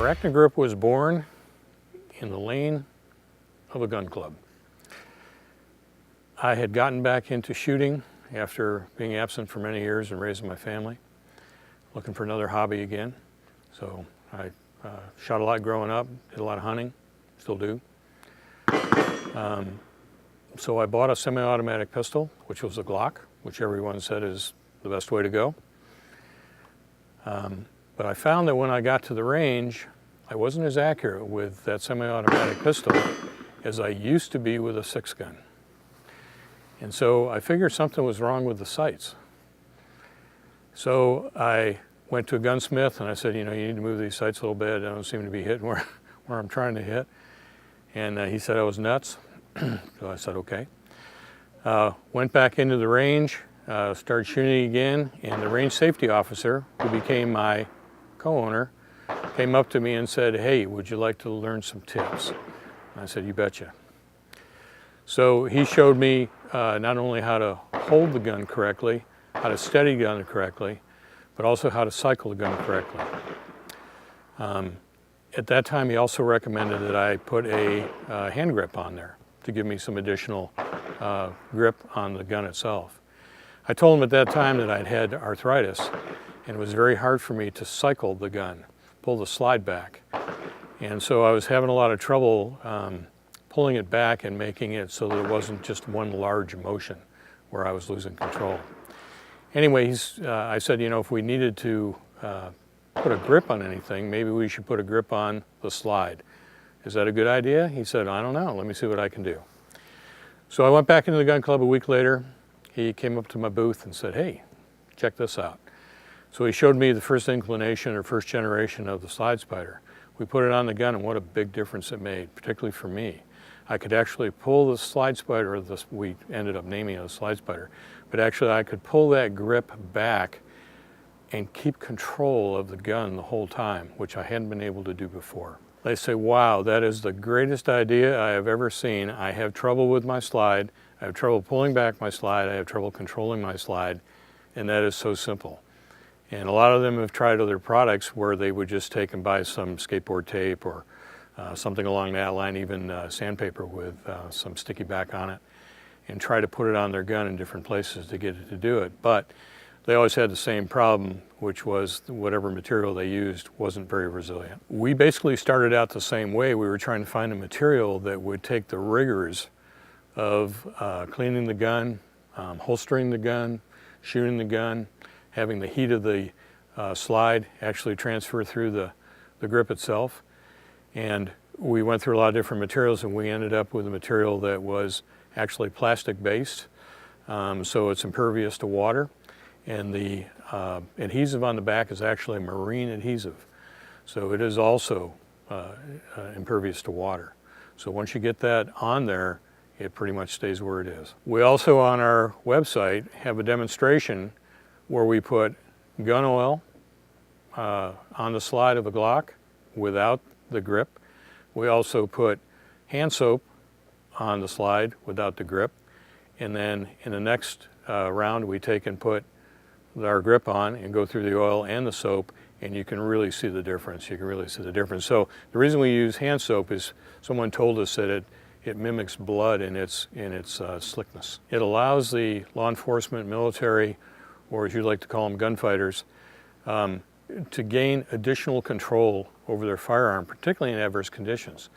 ArachniGRIP was born in the lane of a gun club. I had gotten back into shooting after being absent for many years and raising my family, looking for another hobby again. So I shot a lot growing up, did a lot of hunting, still do. So I bought a semi-automatic pistol, which was a Glock, which everyone said is the best way to go. But I found that when I got to the range, I wasn't as accurate with that semi-automatic pistol as I used to be with a 6-gun. And so I figured something was wrong with the sights. So I went to a gunsmith and I said, you need to move these sights a little bit. I don't seem to be hitting where I'm trying to hit. And he said I was nuts. So I said, okay. Went back into the range, started shooting again, and the range safety officer, who became my co-owner, came up to me and said, hey, would you like to learn some tips? And I said, you betcha. So he showed me not only how to hold the gun correctly, how to steady the gun correctly, but also how to cycle the gun correctly. At that time, he also recommended that I put a hand grip on there to give me some additional grip on the gun itself. I told him at that time that I'd had arthritis, and it was very hard for me to cycle the gun, pull the slide back. And so I was having a lot of trouble pulling it back and making it so that it wasn't just one large motion where I was losing control. Anyway, I said, if we needed to put a grip on anything, maybe we should put a grip on the slide. Is that a good idea? He said, I don't know, let me see what I can do. So I went back into the gun club a week later. He came up to my booth and said, hey, check this out. So he showed me the first inclination or first generation of the slide spider. We put it on the gun and what a big difference it made, particularly for me. I could actually pull the slide spider, or we ended up naming it a slide spider, but actually I could pull that grip back and keep control of the gun the whole time, which I hadn't been able to do before. They say, wow, that is the greatest idea I have ever seen. I have trouble with my slide. I have trouble pulling back my slide. I have trouble controlling my slide, and that is so simple. And a lot of them have tried other products where they would just take and buy some skateboard tape or something along that line, even sandpaper with some sticky back on it, and try to put it on their gun in different places to get it to do it. But they always had the same problem, which was whatever material they used wasn't very resilient. We basically started out the same way. We were trying to find a material that would take the rigors of cleaning the gun, holstering the gun, shooting the gun, having the heat of the slide actually transfer through the grip itself. And we went through a lot of different materials, and we ended up with a material that was actually plastic based, so it's impervious to water. And the adhesive on the back is actually marine adhesive. So it is also impervious to water. So once you get that on there, it pretty much stays where it is. We also on our website have a demonstration where we put gun oil on the slide of a Glock without the grip. We also put hand soap on the slide without the grip. And then in the next round, we take and put our grip on and go through the oil and the soap, and you can really see the difference. You can really see the difference. So the reason we use hand soap is someone told us that it mimics blood in its slickness. It allows the law enforcement, military, or as you like to call them, gunfighters, to gain additional control over their firearm, particularly in adverse conditions.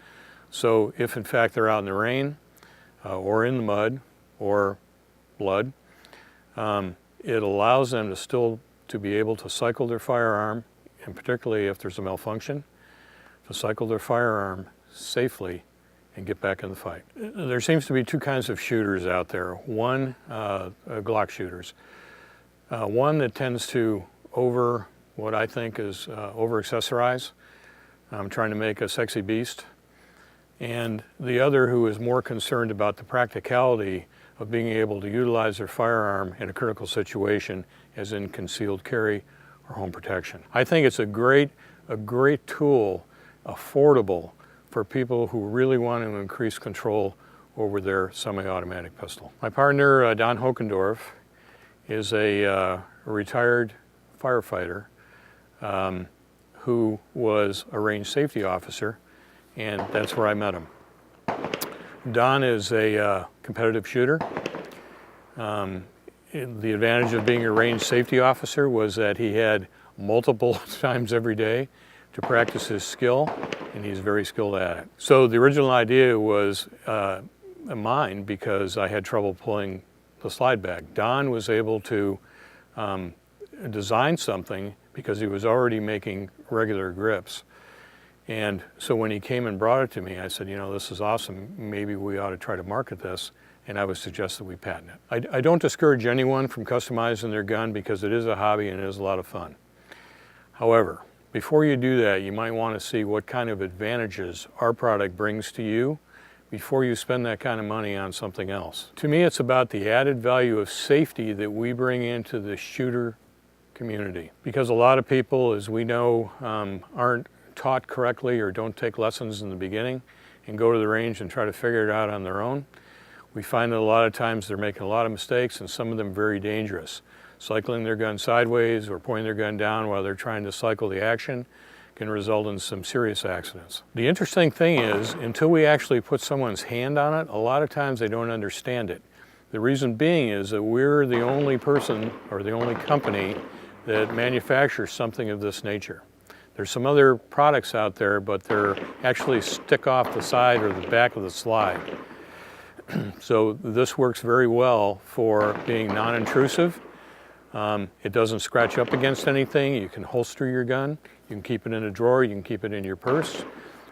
So if in fact they're out in the rain or in the mud or blood, it allows them to be able to cycle their firearm, and particularly if there's a malfunction, to cycle their firearm safely and get back in the fight. There seems to be two kinds of shooters out there. One, Glock shooters. One that tends to what I think is over-accessorize, trying to make a sexy beast. And the other who is more concerned about the practicality of being able to utilize their firearm in a critical situation, as in concealed carry or home protection. I think it's a great tool, affordable, for people who really want to increase control over their semi-automatic pistol. My partner, Don Hoekendorf, is a retired firefighter who was a range safety officer, and that's where I met him. Don is a competitive shooter. The advantage of being a range safety officer was that he had multiple times every day to practice his skill, and he's very skilled at it. So the original idea was mine because I had trouble pulling the slide bag. Don was able to design something because he was already making regular grips. And so when he came and brought it to me, I said, you know, this is awesome. Maybe we ought to try to market this. And I would suggest that we patent it. I don't discourage anyone from customizing their gun because it is a hobby and it is a lot of fun. However, before you do that, you might want to see what kind of advantages our product brings to you before you spend that kind of money on something else. To me, it's about the added value of safety that we bring into the shooter community. Because a lot of people, as we know, aren't taught correctly or don't take lessons in the beginning and go to the range and try to figure it out on their own. We find that a lot of times they're making a lot of mistakes, and some of them very dangerous. Cycling their gun sideways or pointing their gun down while they're trying to cycle the action can result in some serious accidents. The interesting thing is, until we actually put someone's hand on it, a lot of times they don't understand it. The reason being is that we're the only person or the only company that manufactures something of this nature. There's some other products out there, but they're actually stick off the side or the back of the slide. So this works very well for being non-intrusive. It doesn't scratch up against anything. You can holster your gun. You can keep it in a drawer. You can keep it in your purse.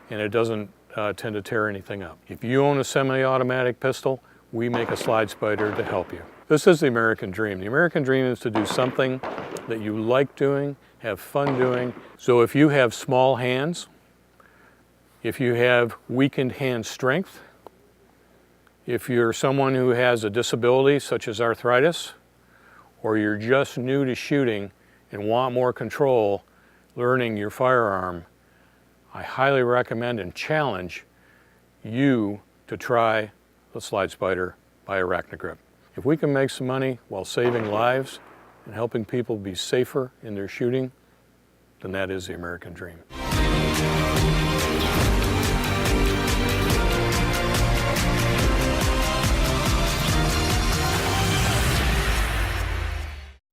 And it doesn't tend to tear anything up. If you own a semi-automatic pistol, we make a slide spider to help you. This is the American dream. The American dream is to do something that you like doing, have fun doing. So if you have small hands, if you have weakened hand strength, if you're someone who has a disability such as arthritis, or you're just new to shooting and want more control learning your firearm, I highly recommend and challenge you to try the Slide Spider by ArachniGRIP. If we can make some money while saving lives and helping people be safer in their shooting, then that is the American dream.